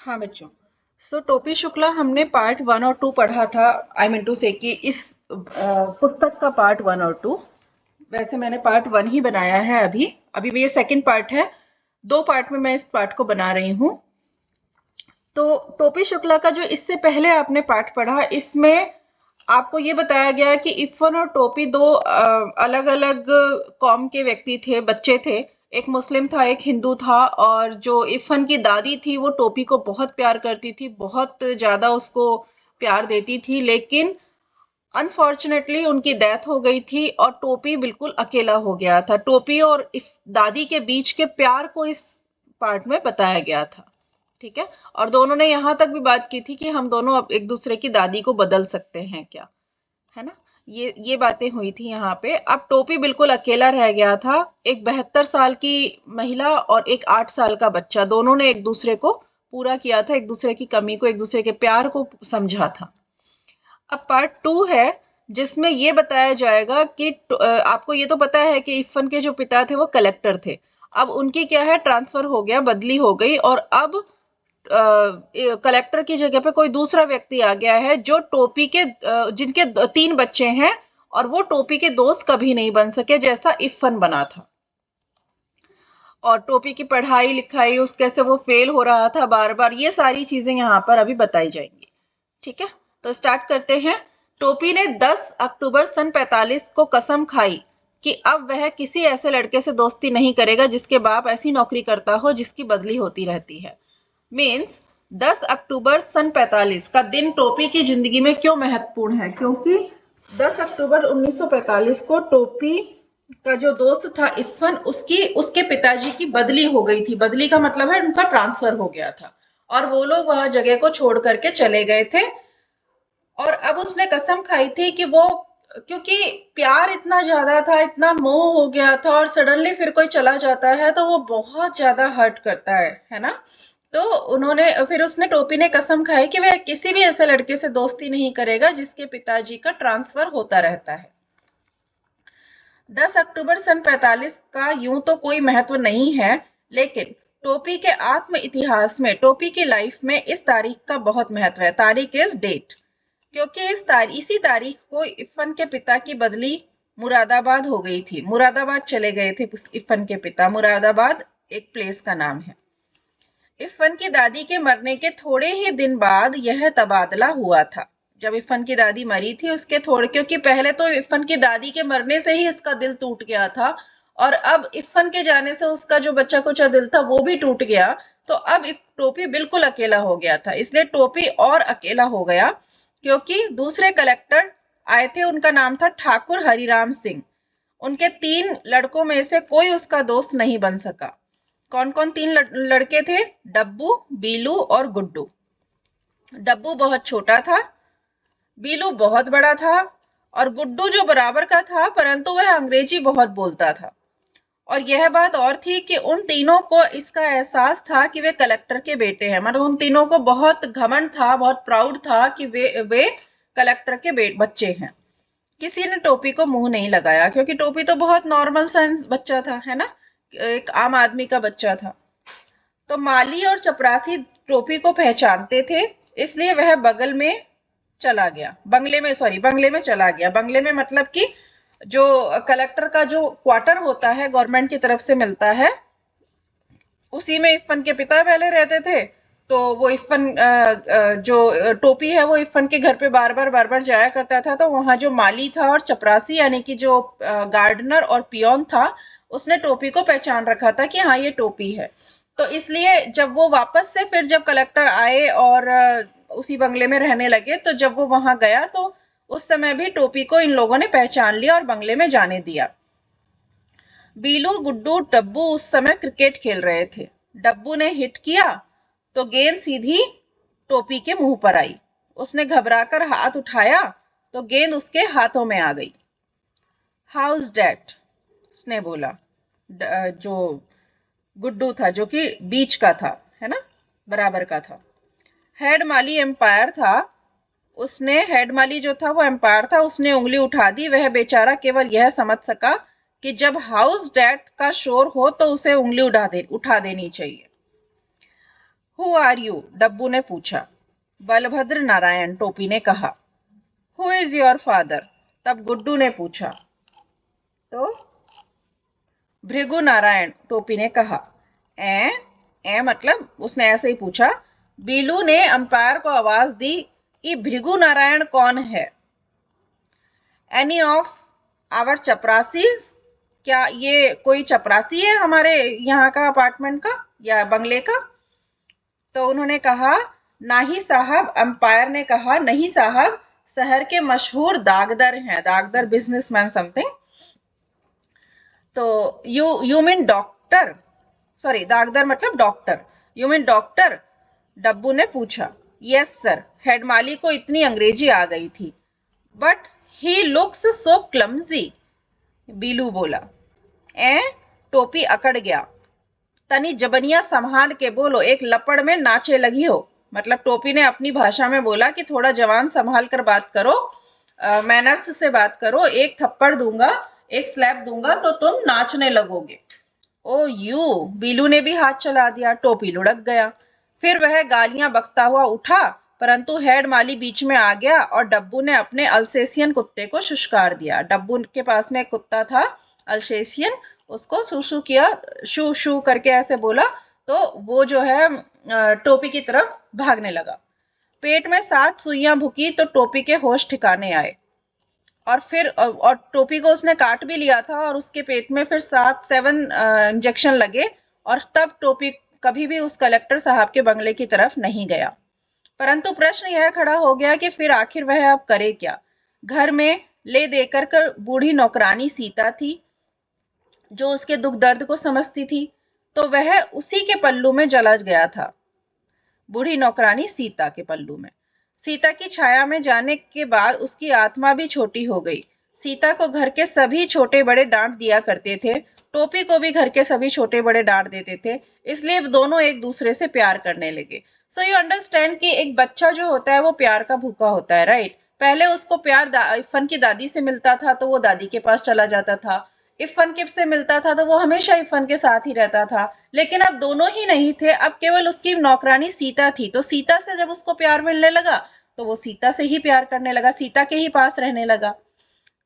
हाँ बच्चों, टोपी शुक्ला हमने पार्ट 1 और 2 पढ़ा था। आई मीन टू से कि इस पुस्तक का पार्ट 1 और 2। वैसे मैंने पार्ट 1 ही बनाया है अभी। अभी भी ये सेकंड पार्ट है। 2 पार्ट में मैं इस पार्ट को बना रही हूँ। तो टोपी शुक्ला का जो इससे पहले आपने पार्ट पढ़ा, इसमें आपको ये बताया गया कि इफ़न और टोपी दो अलग अलग कौम के व्यक्ति थे, बच्चे थे। एक मुस्लिम था, एक हिंदू था। और जो इफ़न की दादी थी वो टोपी को बहुत प्यार करती थी, बहुत ज्यादा उसको प्यार देती थी। लेकिन अनफॉर्चुनेटली उनकी डेथ हो गई थी और टोपी बिल्कुल अकेला हो गया था। टोपी और दादी के बीच के प्यार को इस पार्ट में बताया गया था। ठीक है। और दोनों ने यहाँ तक भी बात की थी कि हम दोनों अब एक दूसरे की दादी को बदल सकते हैं क्या, है ना। ये बातें हुई थी यहाँ पे। अब टोपी बिल्कुल अकेला रह गया था। एक 72 साल की महिला और एक 8 साल का बच्चा, दोनों ने एक दूसरे को पूरा किया था, एक दूसरे की कमी को, एक दूसरे के प्यार को समझा था। अब पार्ट 2 है, जिसमें ये बताया जाएगा कि आपको ये तो पता है कि इफ़न के जो पिता थे वो कलेक्टर थे। अब उनकी क्या है, ट्रांसफर हो गया, बदली हो गई। और अब कलेक्टर की जगह पे कोई दूसरा व्यक्ति आ गया है जो टोपी के जिनके 3 बच्चे हैं। और वो टोपी के दोस्त कभी नहीं बन सके जैसा इफ़न बना था। और टोपी की पढ़ाई लिखाई, उस कैसे वो फेल हो रहा था बार बार, ये सारी चीजें यहाँ पर अभी बताई जाएंगी। ठीक है, तो स्टार्ट करते हैं। टोपी ने 10 अक्टूबर सन 45 को कसम खाई कि अब वह किसी ऐसे लड़के से दोस्ती नहीं करेगा जिसके बाप ऐसी नौकरी करता हो जिसकी बदली होती रहती है। मीन्स 10 अक्टूबर सन 45 का दिन टोपी की जिंदगी में क्यों महत्वपूर्ण है, क्योंकि 10 अक्टूबर 1945 को टोपी का जो दोस्त था इफ़न, उसकी उसके पिताजी की बदली हो गई थी। बदली का मतलब है उनका ट्रांसफर हो गया था और वो लोग वह जगह को छोड़ करके चले गए थे। और अब उसने कसम खाई थी कि वो, क्योंकि प्यार इतना ज्यादा था, इतना मोह हो गया था, और सडनली फिर कोई चला जाता है तो वो बहुत ज्यादा हर्ट करता है ना। तो उन्होंने फिर उसने टोपी ने कसम खाई कि वह किसी भी ऐसे लड़के से दोस्ती नहीं करेगा जिसके पिताजी का ट्रांसफर होता रहता है। 10 अक्टूबर सन 45 का यूं तो कोई महत्व नहीं है, लेकिन टोपी के आत्म इतिहास में, टोपी की लाइफ में इस तारीख का बहुत महत्व है। तारीख इज डेट, क्योंकि इसी तारीख को इफ़न के पिता की बदली मुरादाबाद हो गई थी। मुरादाबाद चले गए थे इफ़न के पिता। मुरादाबाद एक प्लेस का नाम है। इफ़न की दादी के मरने के थोड़े ही दिन बाद यह तबादला हुआ था। जब इफ़न की दादी मरी थी उसके थोड़े, क्योंकि पहले तो इफ़न की दादी के मरने से ही इसका दिल टूट गया था, और अब इफ़न के जाने से उसका जो बच्चा कुचा दिल था वो भी टूट गया। तो अब टोपी बिल्कुल अकेला हो गया था। इसलिए टोपी और अकेला हो गया, क्योंकि दूसरे कलेक्टर आए थे। उनका नाम था ठाकुर हरिराम सिंह। उनके 3 लड़कों में से कोई उसका दोस्त नहीं बन सका। कौन कौन 3 लड़के थे? डब्बू, बीलू और गुड्डू। डब्बू बहुत छोटा था, बीलू बहुत बड़ा था, और गुड्डू जो बराबर का था परंतु वह अंग्रेजी बहुत बोलता था। और यह बात और थी कि उन तीनों को इसका एहसास था कि वे कलेक्टर के बेटे हैं। मतलब उन तीनों को बहुत घमंड था, बहुत प्राउड था कि वे कलेक्टर के बच्चे हैं। किसी ने टोपी को मुंह नहीं लगाया, क्योंकि टोपी तो बहुत नॉर्मल सा बच्चा था, है ना, एक आम आदमी का बच्चा था। तो माली और चपरासी टोपी को पहचानते थे, इसलिए वह बगल में चला गया, बंगले में चला गया। बंगले में मतलब कि जो कलेक्टर का जो क्वार्टर होता है, गवर्नमेंट की तरफ से मिलता है, उसी में इफ़न के पिता पहले रहते थे। तो वो इफ़न जो टोपी है वो इफ़न के घर पे बार बार जाया करता था। तो वहां जो माली था और चपरासी यानी कि जो गार्डनर और पियोन था, उसने टोपी को पहचान रखा था कि हाँ ये टोपी है। तो इसलिए जब वो वापस से फिर जब कलेक्टर आए और उसी बंगले में रहने लगे, तो जब वो वहां गया तो उस समय भी टोपी को इन लोगों ने पहचान लिया और बंगले में जाने दिया। बीलू, गुड्डू, डब्बू उस समय क्रिकेट खेल रहे थे। डब्बू ने हिट किया तो गेंद सीधी टोपी के मुंह पर आई। उसने घबराकर हाथ उठाया तो गेंद उसके हाथों में आ गई। हाउस डैट, उसने बोला। जो गुड्डू था, जो कि बीच का था, है ना, बराबर का था। हेड माली एम्पायर था। उसने, हेड माली जो था वो एम्पायर था, उसने उंगली उठा दी। वह बेचारा केवल यह समझ सका कि जब हाउस डैट का शोर हो तो उसे उंगली उठा देनी चाहिए। हु आर यू, डब्बू ने पूछा। बलभद्र नारायण, टोपी ने कहा। हु इज योर फादर, तब गुड्डू ने पूछा। तो भृगु नारायण, टोपी ने कहा। ए मतलब उसने ऐसे ही पूछा। बीलू ने अंपायर को आवाज दी, ये भृगु नारायण कौन है? एनी ऑफ आवर चपरासीज, क्या ये कोई चपरासी है हमारे यहाँ का अपार्टमेंट का या बंगले का? तो उन्होंने कहा, नहीं साहब। अंपायर ने कहा, नहीं साहब, शहर के मशहूर दागदर हैं, दागदर बिजनेसमैन समथिंग। तो you mean doctor, sorry doctor मतलब डॉक्टर, यू मीन डॉक्टर, डब्बू ने पूछा। यस सर, हेड माली को इतनी अंग्रेजी आ गई थी। But he looks so clumsy, Billu बोला। टोपी अकड़ गया। तनी जबनिया संभाल के बोलो, एक लपड़ में नाचे लगी हो। मतलब टोपी ने अपनी भाषा में बोला कि थोड़ा जवान संभाल कर बात करो, मैनर्स से बात करो, एक थप्पड़ दूंगा, एक स्लैप दूंगा तो तुम नाचने लगोगे। ओ यू, बीलू ने भी हाथ चला दिया। टोपी लुढ़क गया। फिर वह गालियां बकता हुआ उठा, परंतु हेड माली बीच में आ गया और डब्बू ने अपने अल्सेशियन कुत्ते को शुष्कार दिया। डब्बू के पास में एक कुत्ता था अल्सेशियन, उसको शू किया, शू शू करके ऐसे बोला, तो वो जो है टोपी की तरफ भागने लगा। पेट में 7 सुइयां भुकी तो टोपी के होश ठिकाने आए। और फिर और टोपी को उसने काट भी लिया था और उसके पेट में फिर 7 इंजेक्शन लगे। और तब टोपी कभी भी उस कलेक्टर साहब के बंगले की तरफ नहीं गया। परंतु प्रश्न यह खड़ा हो गया कि फिर आखिर वह अब करे क्या? घर में ले देकर कर बूढ़ी नौकरानी सीता थी, जो उसके दुख दर्द को समझती थी, तो वह उसी के पल्लू में जला गया था। बूढ़ी नौकरानी सीता के पल्लू में। सीता की छाया में जाने के बाद उसकी आत्मा भी छोटी हो गई। सीता को घर के सभी छोटे बड़े डांट दिया करते थे, टोपी को भी घर के सभी छोटे बड़े डांट देते थे, इसलिए दोनों एक दूसरे से प्यार करने लगे। सो यू अंडरस्टैंड कि एक बच्चा जो होता है वो प्यार का भूखा होता है, राइट? पहले उसको प्यार इरफान की दादी से मिलता था तो वो दादी के पास चला जाता था, इरफान के से मिलता था तो वो हमेशा इरफान के साथ ही रहता था। लेकिन अब दोनों ही नहीं थे, अब केवल उसकी नौकरानी सीता थी। तो सीता से जब उसको प्यार मिलने लगा तो वो सीता से ही प्यार करने लगा, सीता के ही पास रहने लगा।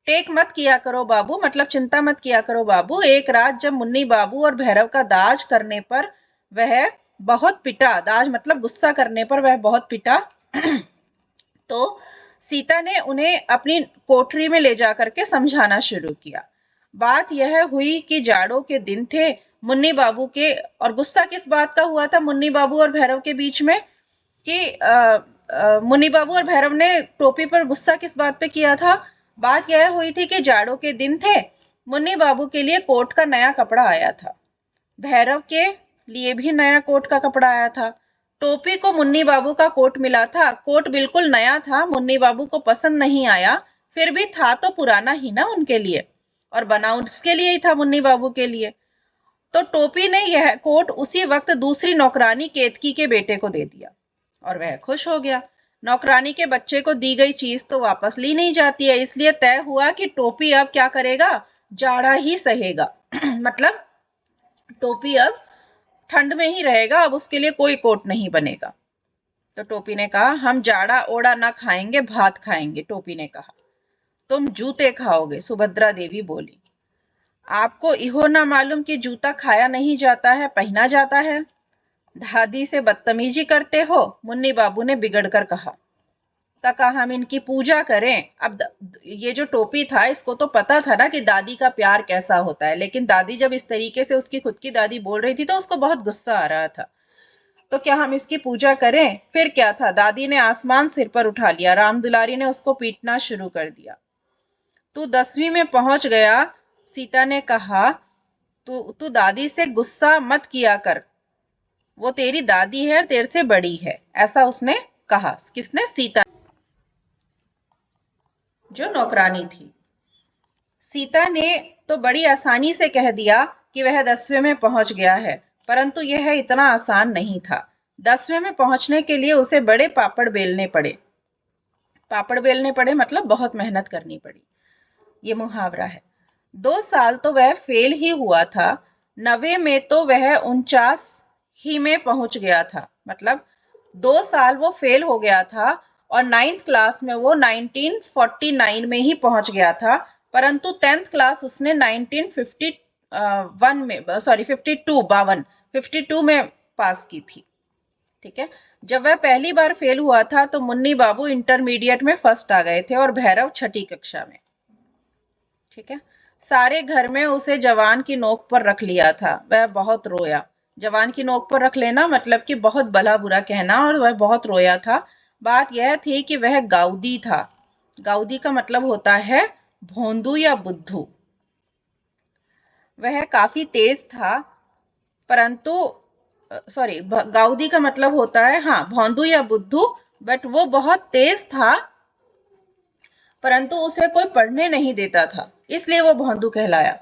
टेक मत किया करो बाबू, मतलब चिंता मत किया करो बाबू। एक रात जब मुन्नी बाबू और भैरव का दाज करने पर वह बहुत पिटा, दाज मतलब गुस्सा करने पर वह बहुत पिटा तो सीता ने उन्हें अपनी कोठरी में ले जाकर के समझाना शुरू किया। बात यह हुई कि जाड़ों के दिन थे, मुन्नी बाबू के, और गुस्सा किस बात का हुआ था मुन्नी बाबू और भैरव के बीच में कि मुन्नी बाबू और भैरव ने टोपी पर गुस्सा किस बात पे किया था? बात यह हुई थी कि जाड़ों के दिन थे, मुन्नी बाबू के लिए कोट का नया कपड़ा आया था, भैरव के लिए भी नया कोट का कपड़ा आया था। टोपी को मुन्नी बाबू का कोट मिला था, कोट बिल्कुल नया था, मुन्नी बाबू को पसंद नहीं आया, फिर भी था तो पुराना ही ना उनके लिए, और बना उसके लिए ही था, मुन्नी बाबू के लिए। तो टोपी ने यह कोट उसी वक्त दूसरी नौकरानी केतकी के बेटे को दे दिया और वह खुश हो गया। नौकरानी के बच्चे को दी गई चीज तो वापस ली नहीं जाती है, इसलिए तय हुआ कि टोपी अब क्या करेगा, जाड़ा ही सहेगा मतलब टोपी अब ठंड में ही रहेगा, अब उसके लिए कोई कोट नहीं बनेगा। तो टोपी ने कहा, हम जाड़ा ओड़ा ना खाएंगे, भात खाएंगे। टोपी ने कहा, तुम जूते खाओगे, सुभद्रा देवी बोली। आपको इहो ना मालूम कि जूता खाया नहीं जाता है, पहना जाता है? दादी से बदतमीजी करते हो, मुन्नी बाबू ने बिगड़कर कहा। तका हम इनकी पूजा करें। अब ये जो टोपी था इसको तो पता था ना कि दादी का प्यार कैसा होता है, लेकिन दादी जब इस तरीके से उसकी खुद की दादी बोल रही थी तो उसको बहुत गुस्सा आ रहा था। तो क्या हम इसकी पूजा करें? फिर क्या था, दादी ने आसमान सिर पर उठा लिया, राम दुलारी ने उसको पीटना शुरू कर दिया। तू 10वीं में पहुंच गया, सीता ने कहा, तू दादी से गुस्सा मत किया कर, वो तेरी दादी है, तेरे से बड़ी है, ऐसा उसने कहा। किसने? सीता, जो नौकरानी थी। सीता ने तो बड़ी आसानी से कह दिया कि वह 10वें में पहुंच गया है, परंतु यह इतना आसान नहीं था। 10वें में पहुंचने के लिए उसे बड़े पापड़ बेलने पड़े। पापड़ बेलने पड़े मतलब बहुत मेहनत करनी पड़ी, ये मुहावरा है। 2 साल तो वह फेल ही हुआ था, 90 में तो वह 49 ही में पहुंच गया था। मतलब 2 साल वो फेल हो गया था और 9th क्लास में वो 1949 में ही पहुंच गया था, परंतु 10th क्लास उसने 1951 में, सॉरी 52 में पास की थी। ठीक है। जब वह पहली बार फेल हुआ था तो मुन्नी बाबू इंटरमीडिएट में फर्स्ट आ गए थे और भैरव छठी कक्षा में। ठीक है। सारे घर में उसे जवान की नोक पर रख लिया था। वह बहुत रोया। जवान की नोक पर रख लेना मतलब कि बहुत भला बुरा कहना, और वह बहुत रोया था। बात यह थी कि वह गाउदी था। गाउदी का मतलब होता है भोंदू या बुद्धू। वह काफी तेज था, परंतु सॉरी, गाउदी का मतलब होता है, हाँ, भोंदू या बुद्धू। बट वो बहुत तेज था, परंतु उसे कोई पढ़ने नहीं देता था, इसलिए वो भोंदू कहलाया।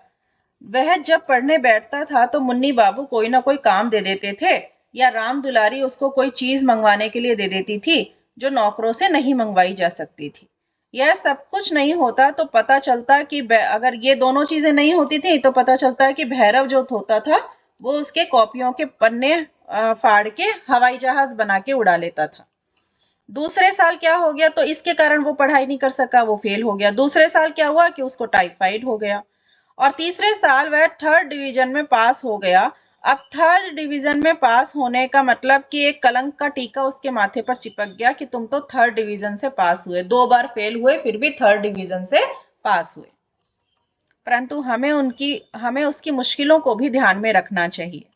वह जब पढ़ने बैठता था तो मुन्नी बाबू कोई ना कोई काम दे देते थे, या राम दुलारी उसको कोई चीज मंगवाने के लिए दे देती थी जो नौकरों से नहीं मंगवाई जा सकती थी। यह सब कुछ नहीं होता तो पता चलता कि अगर ये दोनों चीजें नहीं होती थी तो पता चलता है कि भैरव जो होता था वो उसके कॉपियों के पन्ने फाड़ के हवाई जहाज बना के उड़ा लेता था। दूसरे साल क्या हो गया, तो इसके कारण वो पढ़ाई नहीं कर सका, वो फेल हो गया। दूसरे साल क्या हुआ कि उसको टाइफाइड हो गया, और तीसरे साल वह थर्ड डिवीजन में पास हो गया। अब थर्ड डिवीजन में पास होने का मतलब कि एक कलंक का टीका उसके माथे पर चिपक गया कि तुम तो थर्ड डिवीजन से पास हुए, 2 बार फेल हुए फिर भी थर्ड डिवीजन से पास हुए। परंतु हमें उसकी मुश्किलों को भी ध्यान में रखना चाहिए।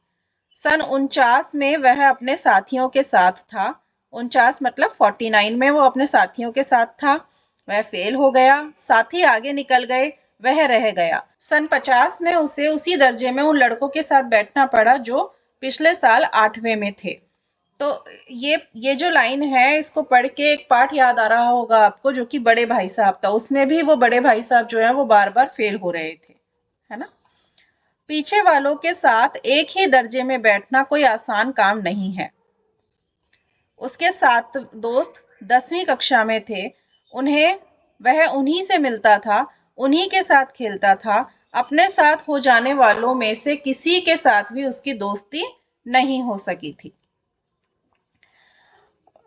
सन 49 में वह अपने साथियों के साथ था। 49 मतलब 49 में वो अपने साथियों के साथ था। वह फेल हो गया, साथी आगे निकल गए, वह रह गया। सन 50 में उसे उसी दर्जे में उन लड़कों के साथ बैठना पड़ा जो पिछले साल 8वें में थे। तो ये जो लाइन है इसको पढ़ के एक पाठ याद आ रहा होगा आपको, जो कि बड़े भाई साहब था। उसमें भी वो बड़े भाई साहब जो है वो बार बार फेल हो रहे थे, है ना। पीछे वालों के साथ एक ही दर्जे में बैठना कोई आसान काम नहीं है। उसके 7 दोस्त 10वीं कक्षा में थे। वह उन्हीं से मिलता था, उन्हीं के साथ खेलता था। अपने साथ हो जाने वालों में से किसी के साथ भी उसकी दोस्ती नहीं हो सकी थी।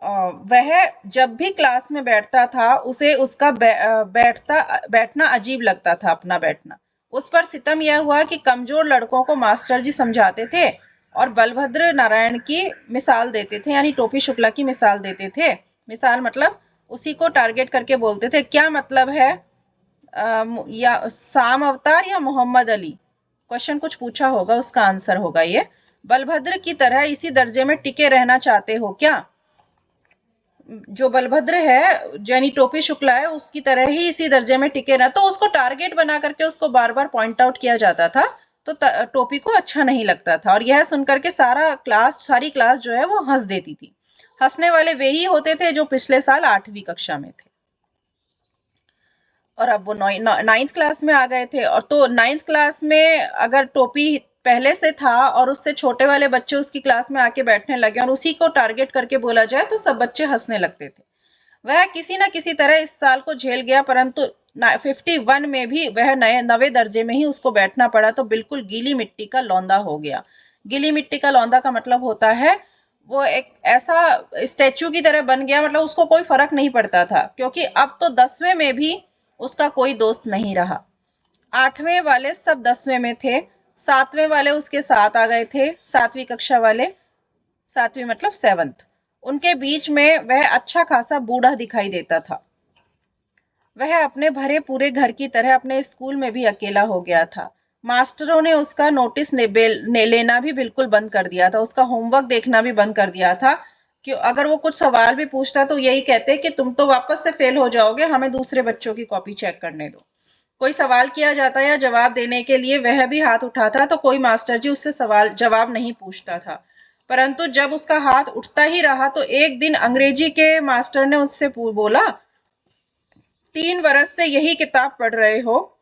वह जब भी क्लास में बैठता था उसे उसका बैठना अजीब लगता था, अपना बैठना। उस पर सितम यह हुआ कि कमजोर लड़कों को मास्टर जी समझाते थे और बलभद्र नारायण की मिसाल देते थे, यानी टोपी शुक्ला की मिसाल देते थे। मिसाल मतलब उसी को टारगेट करके बोलते थे। क्या मतलब है, या साम अवतार या मोहम्मद अली, क्वेश्चन कुछ पूछा होगा, उसका आंसर होगा ये। बलभद्र की तरह इसी दर्जे में टिके रहना चाहते हो क्या? जो बलभद्र है यानी टोपी शुक्ला है, उसकी तरह ही इसी दर्जे में टिके रहा, तो उसको टारगेट बना करके उसको बार बार पॉइंट आउट किया जाता था। तो टोपी को अच्छा नहीं लगता था, और यह सुनकर के सारी क्लास जो है वो हंस देती थी। हंसने वाले वे ही होते थे जो पिछले साल 8वीं कक्षा में थे, और अब वो 9th क्लास में आ गए थे। और तो 9th क्लास में अगर टोपी पहले से था और उससे छोटे वाले बच्चे उसकी क्लास में आके बैठने लगे और उसी को टारगेट करके बोला जाए तो सब बच्चे हंसने लगते थे। वह किसी न किसी तरह इस साल को झेल गया, परंतु 51 में भी वह नवे दर्जे में ही उसको बैठना पड़ा, तो बिल्कुल गीली मिट्टी का लौंदा हो गया। गीली मिट्टी का लौंदा का मतलब होता है वो एक ऐसा स्टैचू की तरह बन गया, मतलब उसको कोई फर्क नहीं पड़ता था, क्योंकि अब तो 10वें में भी उसका कोई दोस्त नहीं रहा। 8वें वाले सब 10वें में थे, 7वें वाले उसके साथ आ गए थे, 7वीं कक्षा वाले, 7वीं मतलब 7th। उनके बीच में वह अच्छा खासा बूढ़ा दिखाई देता था। वह अपने भरे पूरे घर की तरह अपने स्कूल में भी अकेला हो गया था। मास्टरों ने उसका नोटिस लेना भी बिल्कुल बंद कर दिया था, उसका होमवर्क देखना भी बंद कर दिया था। कि अगर वो कुछ सवाल भी पूछता तो यही कहते कि तुम तो वापस से फेल हो जाओगे, हमें दूसरे बच्चों की कॉपी चेक करने दो। कोई सवाल किया जाता या जवाब देने के लिए वह भी हाथ उठाता तो कोई मास्टर जी उससे सवाल जवाब नहीं पूछता था। परंतु जब उसका हाथ उठता ही रहा तो एक दिन अंग्रेजी के मास्टर ने उससे बोला, 3 वर्ष से यही किताब पढ़ रहे हो,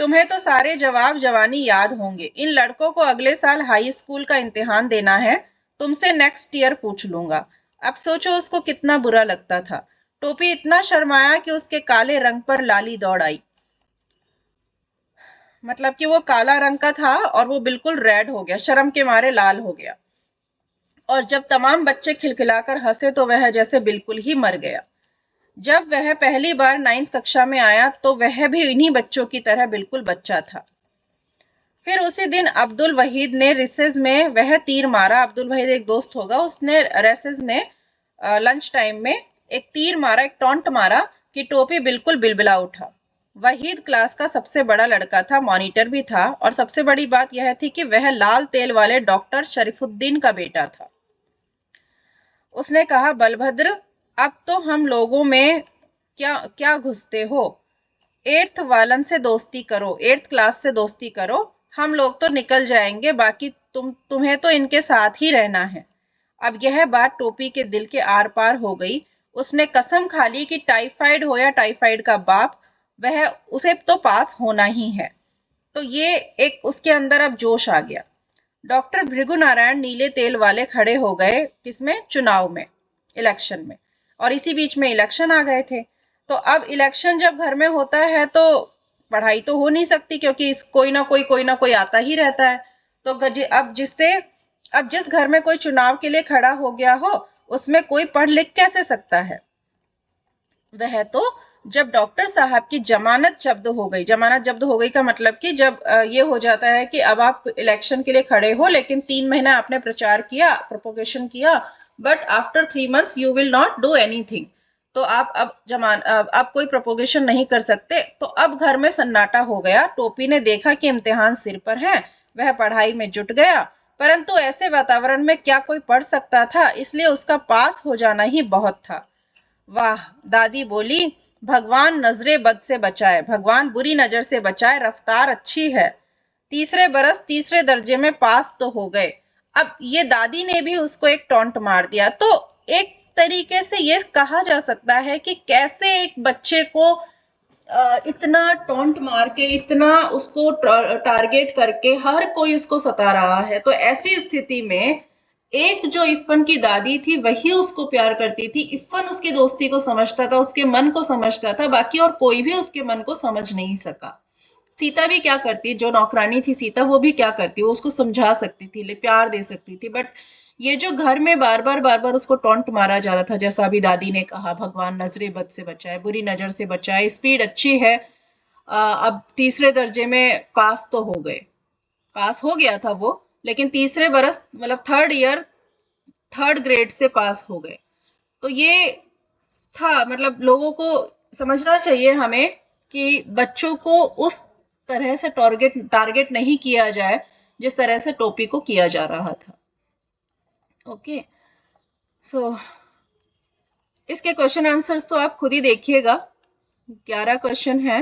तुम्हें तो सारे जवाब जवानी याद होंगे। इन लड़कों को अगले साल हाई स्कूल का इम्तिहान देना है, तुमसे नेक्स्ट ईयर पूछ लूंगा। अब सोचो उसको कितना बुरा लगता था। टोपी इतना शर्माया कि उसके काले रंग पर लाली दौड़ आई। मतलब कि वो काला रंग का था और वो बिल्कुल रेड हो गया, शर्म के मारे लाल हो गया। और जब तमाम बच्चे खिलखिलाकर हंसे तो वह जैसे बिल्कुल ही मर गया। जब वह पहली बार 9th कक्षा में आया तो वह भी इन्हीं बच्चों की तरह बिल्कुल बच्चा था। फिर उसी दिन अब्दुल वहीद ने रिसेस में वह तीर मारा। अब्दुल वहीद एक दोस्त होगा, उसने रेसेस में लंच टाइम में एक तीर मारा, एक टॉन्ट मारा कि टोपी बिल्कुल बिलबिला उठा। वहीद क्लास का सबसे बड़ा लड़का था, मॉनिटर भी था, और सबसे बड़ी बात यह थी कि वह लाल तेल वाले डॉक्टर शरीफुद्दीन का बेटा था। उसने कहा, बलभद्र, अब तो हम लोगों में क्या क्या घुसते हो? 8th वालन से दोस्ती करो, 8th क्लास से दोस्ती करो, हम लोग तो निकल जाएंगे, बाकी तुम्हें तो इनके साथ ही रहना है। अब यह बात टोपी के दिल के आर पार हो गई। उसने कसम खा ली कि टाइफाइड हो या टाइफाइड का बाप, वह उसे तो पास होना ही है। तो ये एक उसके अंदर अब जोश आ गया। डॉक्टर भृगु नारायण नीले तेल वाले खड़े हो गए, किसमें? चुनाव में, इलेक्शन में, और इसी बीच में इलेक्शन आ गए थे। तो अब इलेक्शन जब घर में होता है तो पढ़ाई तो हो नहीं सकती, क्योंकि कोई ना कोई आता ही रहता है। तो अब जिस घर में कोई चुनाव के लिए खड़ा हो गया हो, उसमें कोई पढ़ लिख कैसे सकता है? वह तो जब डॉक्टर साहब की जमानत जब्त हो गई, जमानत जब्त हो गई का मतलब कि जब ये हो जाता है कि अब आप इलेक्शन के लिए खड़े हो, लेकिन 3 महीना आपने प्रचार किया, प्रोपोगेशन किया, but after 3 months you will not do anything. तो आप अब कोई प्रोपोगेशन नहीं कर सकते। तो अब घर में सन्नाटा हो गया। टोपी ने देखा कि इम्तिहान सिर पर है, वह पढ़ाई में जुट गया, परंतु ऐसे वातावरण में क्या कोई पढ़ सकता था? इसलिए उसका पास हो जाना ही बहुत था। वाह, दादी बोली, भगवान नजरे बद से बचाए, भगवान बुरी नजर से बचाए, रफ्तार अच्छी है। तीसरे बरस तीसरे दर्जे में पास तो हो गए। अब ये दादी ने भी उसको एक टॉन्ट मार दिया। तो एक तरीके से ये कहा जा सकता है कि कैसे एक बच्चे को इतना टॉन्ट मार के, इतना उसको टारगेट करके हर कोई उसको सता रहा है। तो ऐसी स्थिति में एक जो इफ़न की दादी थी वही उसको प्यार करती थी। इफ़न उसकी दोस्ती को समझता था, उसके मन को समझता था, बाकी और कोई भी उसके मन को समझ नहीं सका। सीता भी क्या करती, जो नौकरानी थी सीता, वो भी क्या करती, वो उसको समझा सकती थी, प्यार दे सकती थी, बट ये जो घर में बार बार उसको टॉन्ट मारा जा रहा था, जैसा अभी दादी ने कहा, भगवान नजरे बद से बचाए, बुरी नजर से बचाए, स्पीड अच्छी है। अब तीसरे दर्जे में पास तो हो गए, पास हो गया था वो, लेकिन तीसरे बरस मतलब 3rd ईयर 3rd ग्रेड से पास हो गए। तो ये था, मतलब लोगों को समझना चाहिए हमें कि बच्चों को उस तरह से टारगेट नहीं किया जाए जिस तरह से टोपी को किया जा रहा था। ओके, सो इसके क्वेश्चन आंसर्स तो आप खुद ही देखिएगा। 11 क्वेश्चन है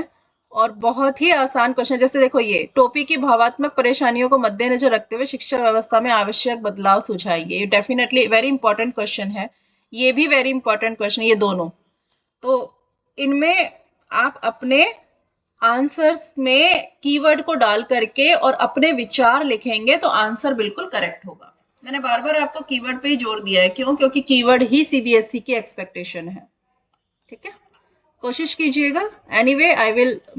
और बहुत ही आसान क्वेश्चन। जैसे देखो, ये टोपी की भावात्मक परेशानियों को मद्देनजर रखते हुए शिक्षा व्यवस्था में आवश्यक बदलाव सुझाइए। ये डेफिनेटली वेरी इंपॉर्टेंट क्वेश्चन है, ये भी वेरी इंपॉर्टेंट क्वेश्चन, ये दोनों। तो इनमें आप अपने आंसर्स में कीवर्ड को डाल करके और अपने विचार लिखेंगे तो आंसर बिल्कुल करेक्ट होगा। मैंने बार बार आपको कीवर्ड पे ही जोर दिया है, क्यों? क्योंकि कीवर्ड ही सीबीएसई की एक्सपेक्टेशन है। ठीक है, कोशिश कीजिएगा। एनीवे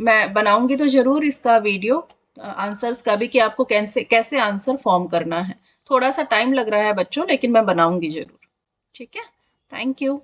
मैं बनाऊंगी तो जरूर इसका वीडियो आंसर्स का भी, कि आपको कैसे कैसे आंसर फॉर्म करना है। थोड़ा सा टाइम लग रहा है बच्चों, लेकिन मैं बनाऊंगी जरूर। ठीक है, थैंक यू।